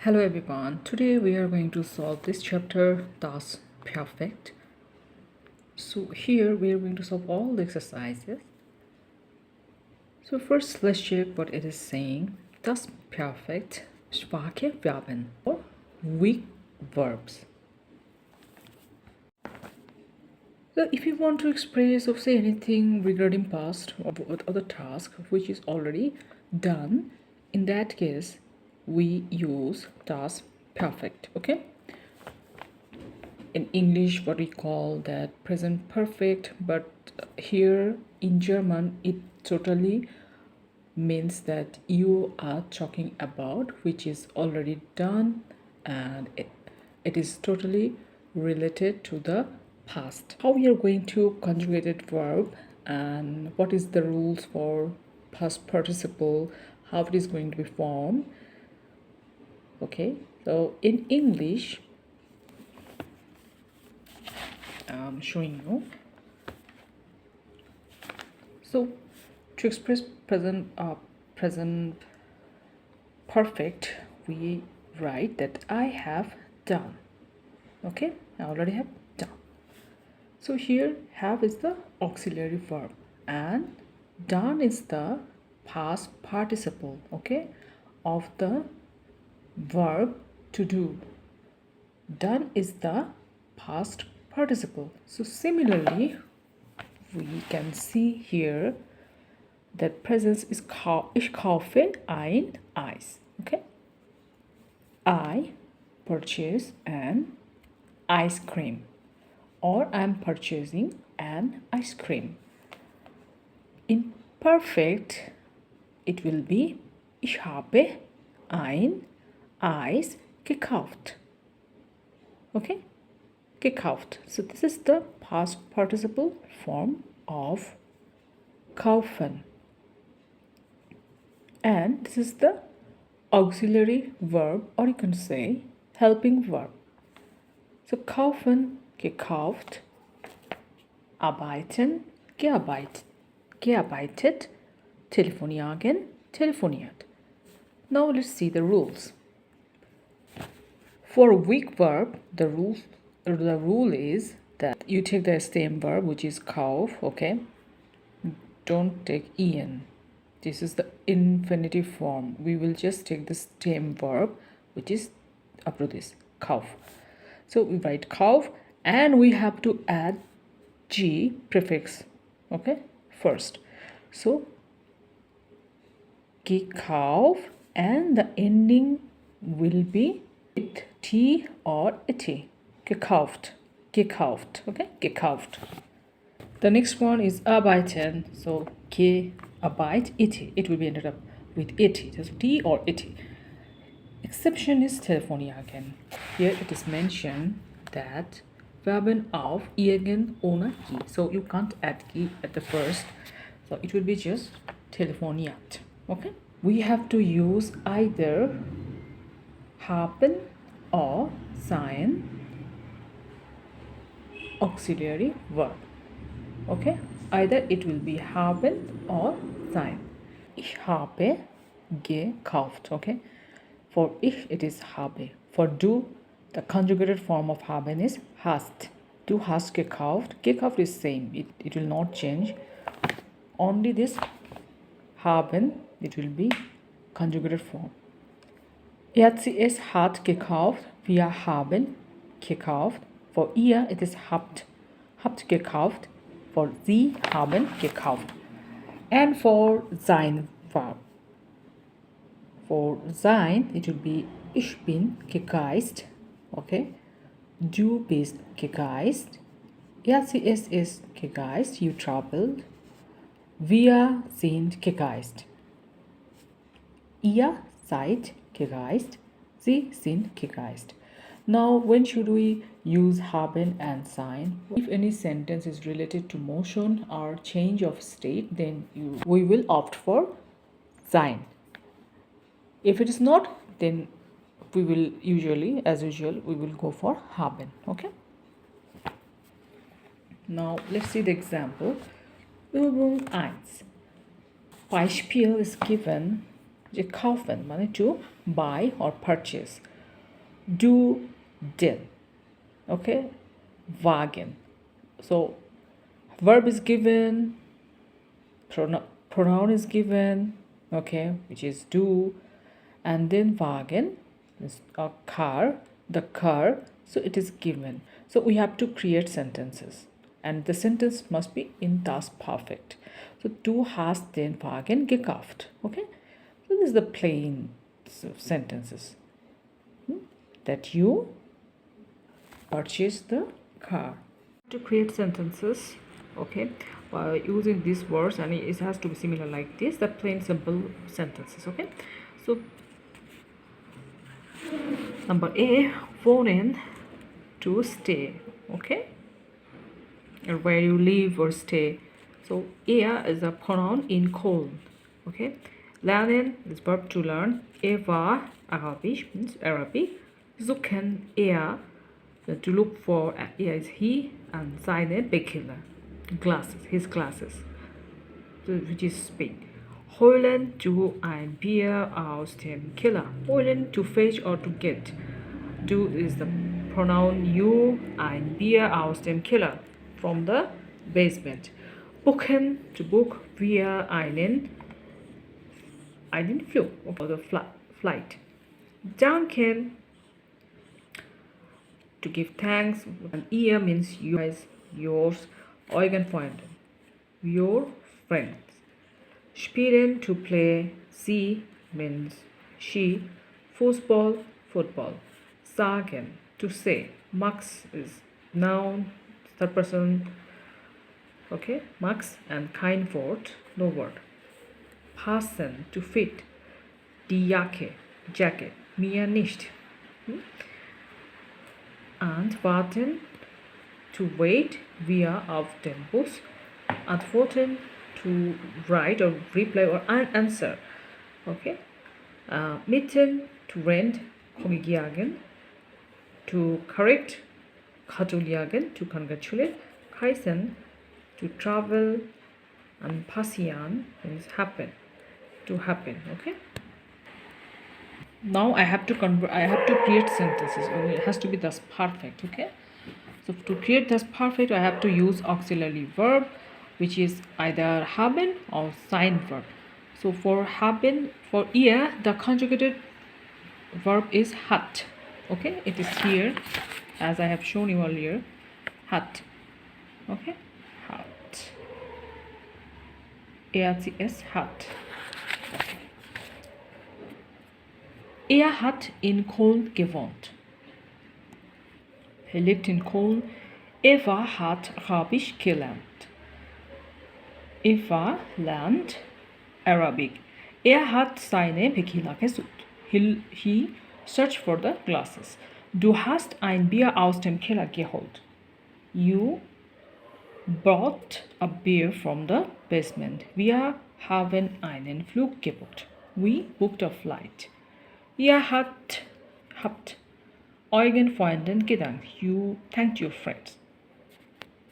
Hello everyone. Today we are going to solve this chapter, Das Perfekt. So here we are going to solve all the exercises. So first let's check what it is saying. Das Perfekt schwache Verben or weak verbs. So if you want to express or say anything regarding past or other task which is already done, in that case we use das perfect. Okay, in English what we call that present perfect, but here in German it totally means that you are talking about which is already done, and it is totally related to the past. How we are going to conjugated verb and what is the rules for past participle, how it is going to be formed. Okay, so in English I'm showing you. So to express present perfect, we write that I have done. Okay, I already have done. So here have is the auxiliary verb and done is the past participle, okay, of the verb to do. Done is the past participle. So similarly, we can see here that presence is ich kaufe ein Eis. Okay, I purchase an ice cream, or I'm purchasing an ice cream. In perfect, it will be ich habe ein Eis gekauft. Okay, gekauft. So this is the past participle form of kaufen, and this is the auxiliary verb, or you can say helping verb. So kaufen, gekauft, arbeiten, gearbeitet, telefonieren, telefoniert. Now let's see the rules. For a weak verb, the rule is that you take the stem verb, which is kauf. Okay, don't take en. This is the infinitive form. We will just take the stem verb, which is up to this kauf. So we write kauf, and we have to add g prefix. Okay, first. So gekauft, and the ending will be with t or it. Gekauft, gekauft. Okay, gekauft. The next one is arbeiten. So it will be ended up with it. So t or it. Exception is telefonieren. Here it is mentioned that Verben auf irgend ohne G. So you can't add G at the first. So it will be just telefoniert. Okay? We have to use either haben or sein auxiliary verb. Okay? Either it will be haben or sein. Ich habe gekauft. Okay? For ich, it is habe. For du, the conjugated form of haben is hast. Du hast gekauft. Gekauft is same. It will not change. Only this haben, it will be conjugated form. Es hat gekauft. Wir haben gekauft. For ihr, it is habt. Habt gekauft. For sie haben gekauft. And for sein verb. For sein, it will be ich bin gereist. Okay. Du bist gereist. Es ist gereist. You traveled. Wir sind gereist. Ihr seid gereist. Sie sind gereist. Now, when should we use haben and sein? If any sentence is related to motion or change of state, then we will opt for sein. If it is not, then we will as usual, we will go for haben. Okay. Now let's see the example. Übung 1. Beispiel is given, kaufen, means to buy or purchase. du, den. Okay, Wagen. So verb is given, pronoun is given, okay, which is do, and then Wagen is a car, the car, so it is given. So we have to create sentences, and the sentence must be in das perfect. So du hast den Wagen gekauft. Okay, so this is the plain sentences, that you purchase the car. To create sentences, okay, by using these words, and it has to be similar like this, the plain simple sentences. Okay, so number A, wohnen, to stay. Okay, or where you live or stay. So er is a pronoun in cold. Okay, lernen is verb to learn. Er war Arabisch, means Arabic. Suchen, er, to look for, er is he, and seine Brille, glasses, his glasses, which is speak. Holen, du ein Bier aus dem Keller. Holen, to fetch or to get. Du is the pronoun you, ein Bier aus dem Keller, from the basement. Buchen, to book, wir einen Flug, or the flight. Danken, to give thanks, and ihr means you guys, yours, Eugen Freunde, your friends. Spielen, to play, sie means she, Fußball, football. Sagen, to say, Max is noun, third person, okay, Max, and kein Wort, no word. Passen, to fit, die Jacke, jacket, mir nicht. And warten, to wait, wir auf den Bus. Antworten, to write or reply or answer. Okay. Mieten, to rent, korrigieren. To correct, gratulieren, to congratulate. Reisen, to travel, and passieren means happen, to happen. Okay. Now I have to create sentences, and it has to be thus perfect. Okay, so to create thus perfect, I have to use auxiliary verb, which is either haben or sein verb. So for haben, for ihr, the conjugated verb is hat. Okay, it is here as I have shown you earlier, hat. Okay, hat, ARCS, hat. Okay. Er hat in Köln gewohnt. Er lebt in Köln. Eva hat Arabisch gelernt. Eva lernt Arabic. Er hat seine Brille gesucht. He searched for the glasses. Du hast ein Bier aus dem Keller geholt. You brought a beer from the basement. Wir haben einen Flug gebucht. We booked a flight. Ihr habt euren Freunden gedankt. You thanked your friends.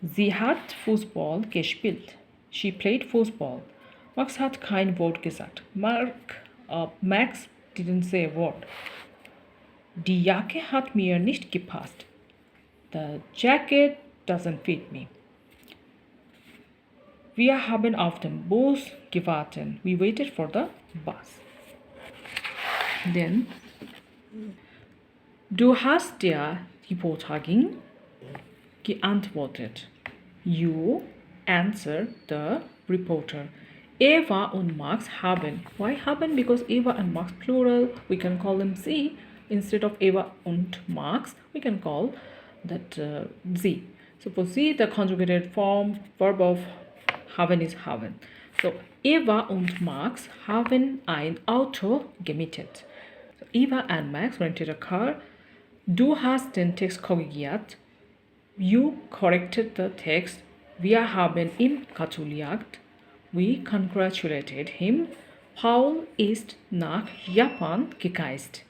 Sie hat Fußball gespielt. She played football. Max hat kein Wort gesagt. Max didn't say a word. Die Jacke hat mir nicht gepasst. The jacket doesn't fit me. Wir haben auf den Bus gewartet. We waited for the bus. Then, du hast der Reporterin geantwortet. You answered the reporter. Eva und Max haben. Why haben? Because Eva and Max plural. We can call them sie. Instead of Eva und Max, we can call that sie. So for sie, the conjugated form, verb of haben is haben. So Eva und Max haben ein Auto gemietet. So Eva and Max rented a car. Du hast den Text korrigiert. You corrected the text. Wir haben ihm gratuliert. We congratulated him. Paul ist nach Japan gereist.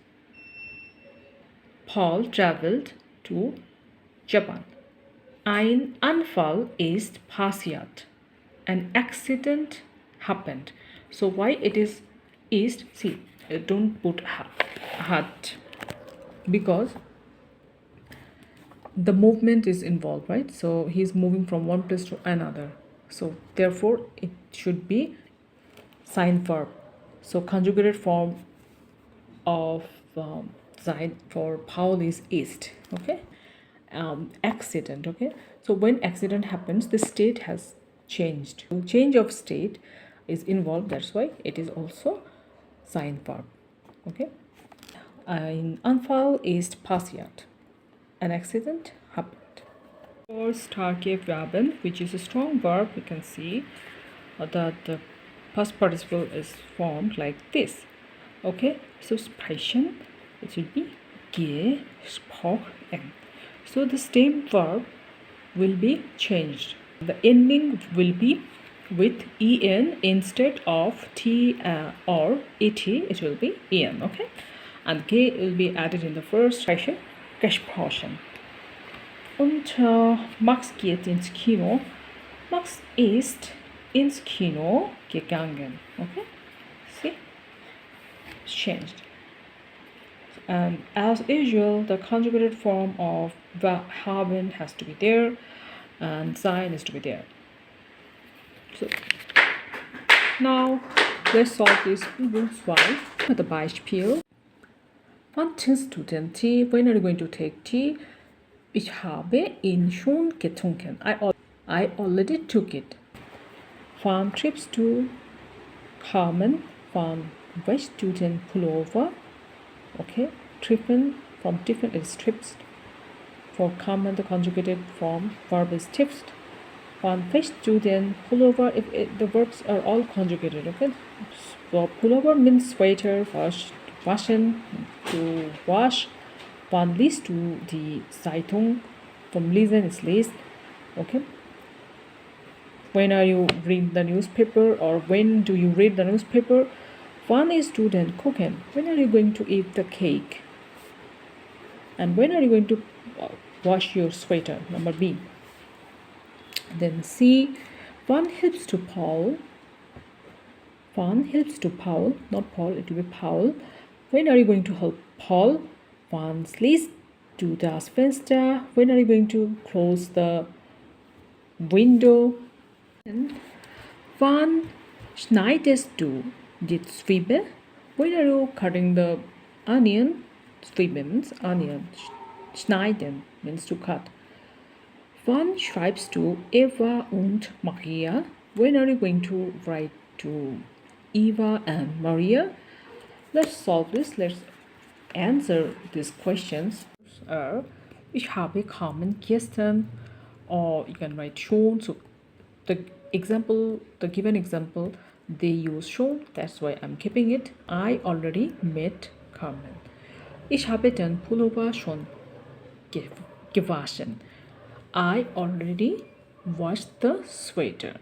Paul traveled to Japan. Ein Unfall ist passiert. An accident happened. So why it is, see, don't put hat. because the movement is involved, right? So he's moving from one place to another. So therefore, it should be sign verb. So conjugated form of sein for Paul is ist. Okay. Accident. Okay. So when accident happens, the state has changed. Change of state is involved. That's why it is also sign verb. Okay. Ein Unfall ist passiert. An accident happened. For starke Verben, which is a strong verb, we can see that the past participle is formed like this. Okay, so sprechen, it will be gesprochen. So the same verb will be changed. The ending will be with en instead of t or et. It will be en. Okay, and g will be added in the first sprechen, gesprochen. Und Max geht ins Kino. Max ist ins Kino gegangen. Okay? See? It's changed. And as usual, the conjugated form of haben has to be there and sein is to be there. So now let's solve this Übung 2 with the Beispiel. Wann trinkst du denn Tee? When are you going to take tea? Ich habe ihn schon getrunken. I already took it. Farm trips to Carmen. Farm West to den Pullover. Okay. Trippen from Tiffen is trips. For Carmen, the conjugated form verb is tipsed. Farm West to den Pullover. If the verbs are all conjugated. Okay. So pullover means sweater. Waschen, to wash. Von liest du die Zeitung? From lesen is lest. Okay. When are you read the newspaper, or when do you read the newspaper? Wann ist du denn kochen? When are you going to eat the cake? And when are you going to wash your sweater? Number B. Then C. Wann hilfst du Paul? Wann hilfst du Paul? Not Paul, it will be Paul. When are you going to help Paul? Wann schließt du das Fenster? When are you going to close the window? Wann schneidest du die Zwiebel? When are you cutting the onion? Zwiebel means onion. Schneiden means to cut. Wann schreibst du Eva und Maria? When are you going to write to Eva and Maria? Let's solve this. Let's answer these questions. Ich habe Carmen gestern, or you can write schon. So the given example, they use schon. That's why I'm keeping it. I already met Carmen. Ich habe den Pullover schon gewaschen. I already washed the sweater.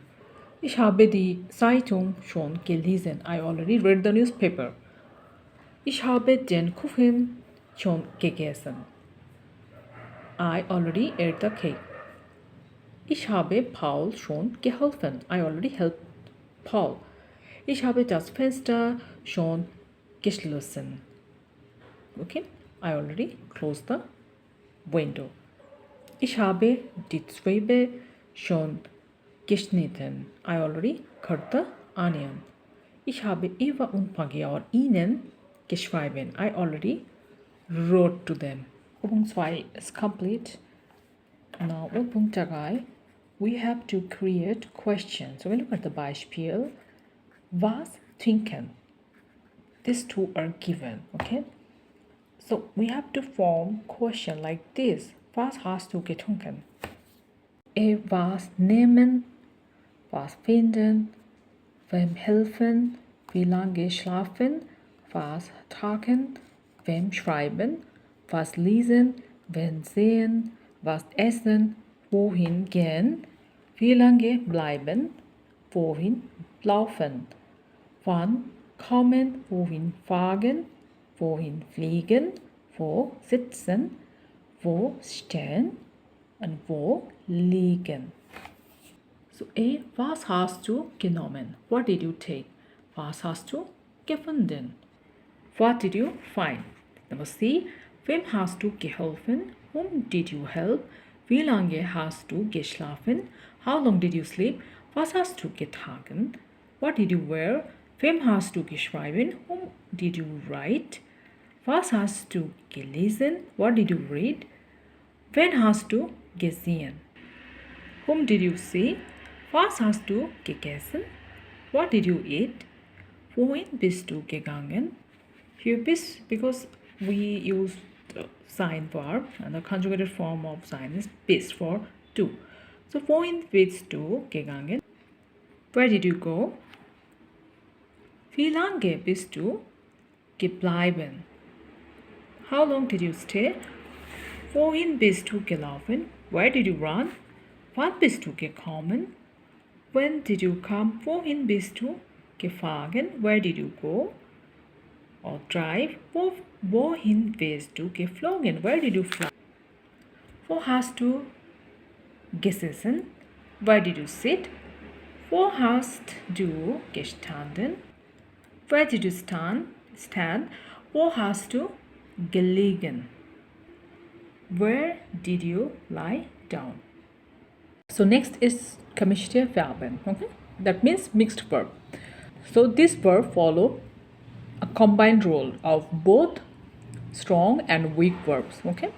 Ich habe die Zeitung schon gelesen. I already read the newspaper. Ich habe den Kuchen schon gegessen. I already ate the cake. Ich habe Paul schon geholfen. I already helped Paul. Ich habe das Fenster schon geschlossen. Okay, I already closed the window. Ich habe die Zwiebel schon geschnitten. I already cut the onion. Ich habe Eva und Maria or Ihnen geschrieben. I already wrote to them. Übung 2 is complete. Now, Übung 3, we have to create questions. So we look at the Beispiel. Was trinken? These two are given, okay? So we have to form question like this. Was hast du getrunken? Was nehmen? Was finden? Wem helfen? Wie lange schlafen? Was tragen? Wem schreiben? Was lesen? Wen sehen? Was essen? Wohin gehen? Wie lange bleiben? Wohin laufen? Wann kommen? Wohin fahren? Wohin fliegen? Wo sitzen? Wo stehen? Und wo liegen? So A. Was hast du genommen? What did you take? Was hast du gefunden? What did you find? Number C. Wem hast du geholfen? Whom did you help? Wie lange hast du geschlafen? How long did you sleep? Was hast du getragen? What did you wear? Wem hast du geschrieben? Whom did you write? Was hast du gelesen? What did you read? Wen hast du gesehen? Whom did you see? Was hast du gegessen? What did you eat? Wohin bist du gegangen? Here bist, because we use the sign verb and the conjugated form of sign is bist for du. So wohin bist du gegangen? Where did you go? Wie lange bist du geblieben? How long did you stay? Wohin bist du gelaufen? Where did you run? Wann bist du gekommen? When did you come? Wohin bist du gefahren? Where did you go? Or drive? Wohin bist du geflogen? Where did you fly? Wo hast du gesessen? Where did you sit? Wo hast du gestanden? Where did you stand? Wo hast du gelegen? Where did you lie down? So next is gemischte Verben. Okay, that means mixed verb. So this verb follow a combined role of both strong and weak verbs. Okay.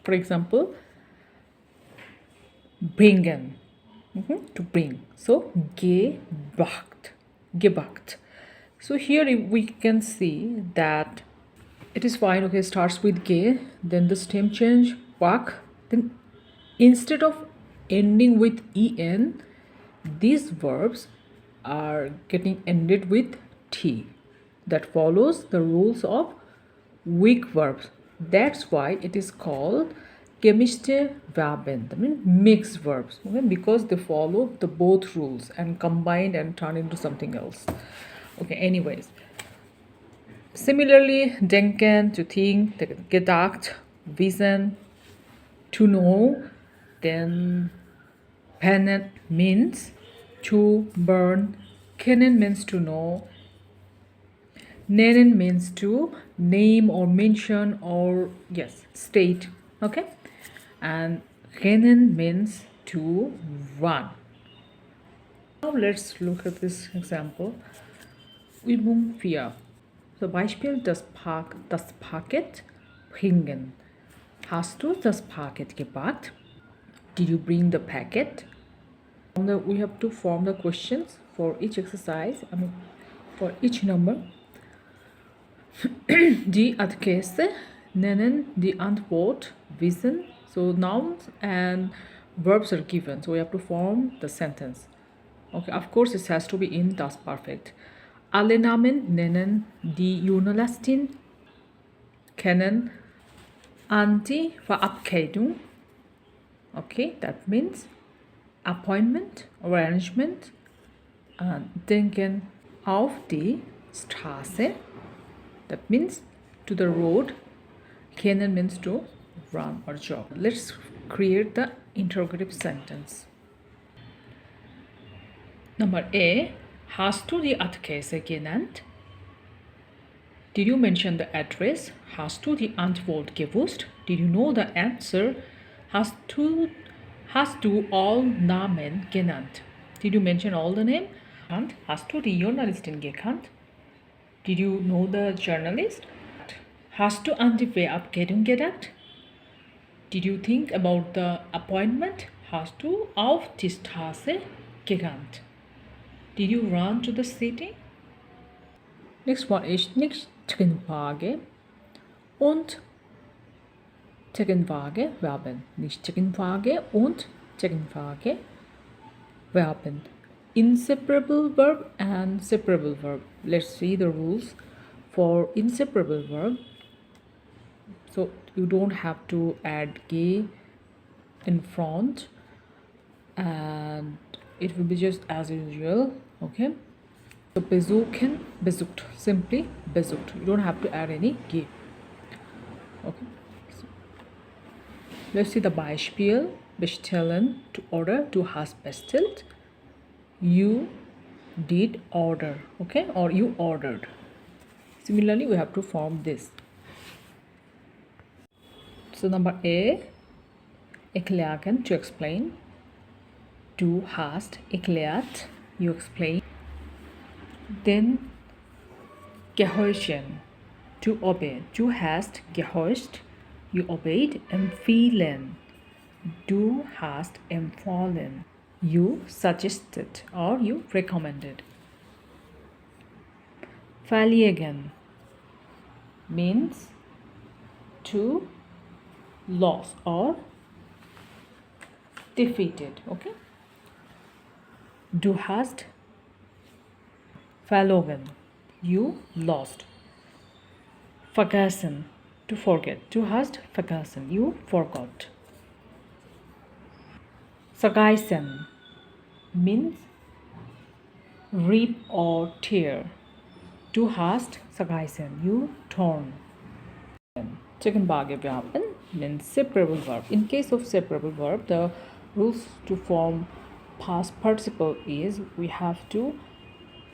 For example, bringen, to bring. So gebracht. So here we can see that it is fine. Okay, starts with ge, then the stem change bach, then instead of ending with en, these verbs are getting ended with t. That follows the rules of weak verbs. That's why it is called gemischte Verben, that means mixed verbs, okay? Because they follow the both rules and combined and turn into something else. Okay, anyways. Similarly, denken, to think, gedacht, wissen, to know, then brennen means to burn, kennen means to know, nennen means to name or mention or yes, state, okay? And rennen means to run. Now let's look at this example. Übung 4. So Beispiel das Paket bringen. Hast du das Paket gebracht? Did you bring the packet? We have to form the questions for each exercise, for each number. Die Adresse nennen, die Antwort wissen. So nouns and verbs are given. So we have to form the sentence. Okay, of course it has to be in das perfekt. Alle Namen nennen, die Journalistin kennen, Anti-Verabredung. Okay, that means appointment or arrangement. Denken auf die Straße. That means to the road. Kennen means to run or jog. Let's create the interrogative sentence. Number A. Hast du die Adresse genannt? Did you mention the address? Hast du die Antwort gewusst? Did you know the answer? Hast du all Namen genannt? Did you mention all the name? And hast du die Journalistin gekannt? Did you know the journalist? Hast du an die Verabredung gedacht? Did you think about the appointment? Hast du auf die Straße gerannt? Did you run to the city? Next one is nicht Trinkwaage und Trinkwaage Verben. Nicht Trinkwaage und Trinkwaage Verben. Inseparable verb and separable verb. Let's see the rules for inseparable verb. So you don't have to add ge in front and it will be just as usual. Okay, so besuchen, besucht, simply besucht. You don't have to add any ge. Okay, so let's see the Beispiel. Bestellen, to order, du hast bestellt, you did order. Okay, or you ordered. Similarly we have to form this. So number A, erklären, to explain. Du hast erklärt, you explain. Then gehorchen, to obey. Du hast gehorcht, you obeyed. Empfehlen, du hast empfohlen, you suggested or you recommended. Verlieren means to lose or defeated. Okay. Du hast verloren, you lost. Vergessen, to forget. Du hast vergessen, you forgot. Zerreißen means rip or tear. Du hast zerreißen, you torn. Second Bhagavyapan means separable verb. In case of separable verb, the rules to form past participle is we have to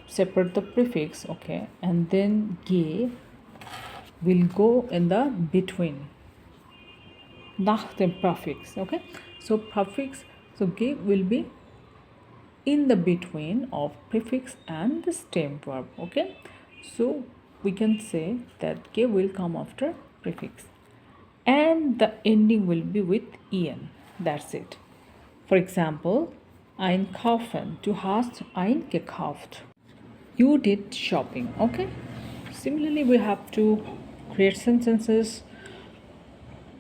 separate the prefix, okay, and then ge will go in the between nach dem prefix, okay. So prefix, so ge will be in the between of prefix and the stem verb, okay. So we can say that ge will come after prefix and the ending will be with en. That's it. For example, einkaufen, du hast eingekauft, you did shopping, okay. Similarly, we have to create sentences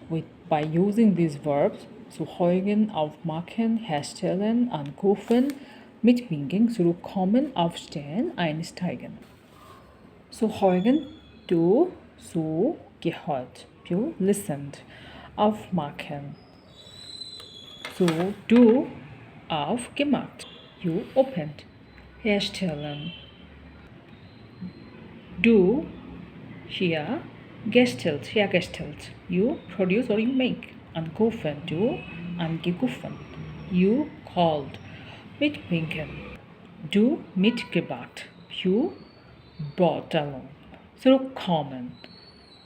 with by using these verbs. So heugen, aufmachen, herstellen, anrufen, mitbringen, zurückkommen, aufstehen, einsteigen. So heugen, du so gehört, you listened. Aufmachen, so du aufgemacht, you opened. Herstellen, du hergestellt, you produce or you make. Anrufen, du angerufen, you called. Mitbringen, du mitgebracht, you brought along. Zurückkommen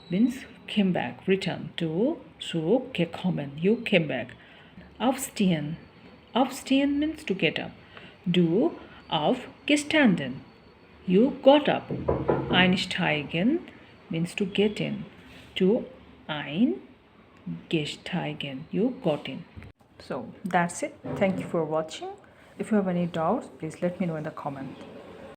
means came back, return. Du zurückgekommen, you came back. Aufstehen, aufstehen means to get up. Du aufgestanden, you got up. Einsteigen means to get in. Du eingestiegen, you got in. So that's it. Thank you for watching. If you have any doubts, please let me know in the comment.